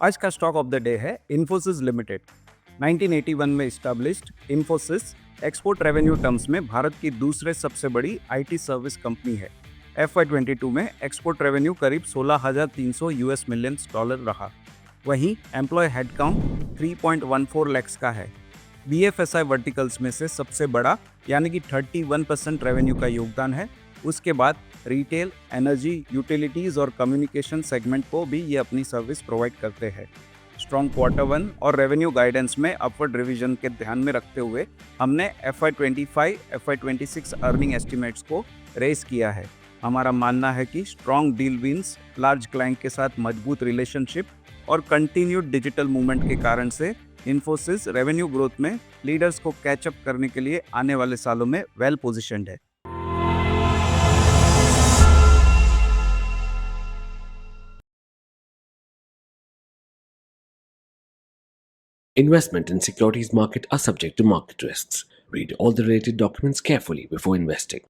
आज का stock of the day है इन्फोसिस लिमिटेड। 1981 में established Infosys export revenue terms में भारत की दूसरे सबसे बड़ी आईटी सर्विस कंपनी है। FY22 में एक्सपोर्ट रेवेन्यू करीब 16,300 US मिलियंस डॉलर रहा। वहीं एम्प्लॉय हेडकाउंट 3.14 लैक्स का है। BFSI वर्टिकल्स में से सबसे बड़ा यानी कि 31% रेवेन्यू का योगदान है। उसके बाद रिटेल, एनर्जी, यूटिलिटीज और कम्युनिकेशन सेगमेंट को भी ये अपनी सर्विस प्रोवाइड करते हैं। स्ट्रॉन्ग Q1 और रेवेन्यू गाइडेंस में अपवर्ड रिवीजन के ध्यान में रखते हुए हमने FY25, FY26 अर्निंग एस्टिमेट्स को रेज किया है। हमारा मानना है कि strong deal wins, large client के साथ मजबूत रिलेशनशिप और कंटिन्यूड डिजिटल मूवमेंट के कारण से इन्फोसिस रेवेन्यू ग्रोथ में लीडर्स को कैचअप करने के लिए आने वाले सालों में वेल पोजिशन्ड है। Investment in securities market are subject to market risks. Read all the related documents carefully before investing.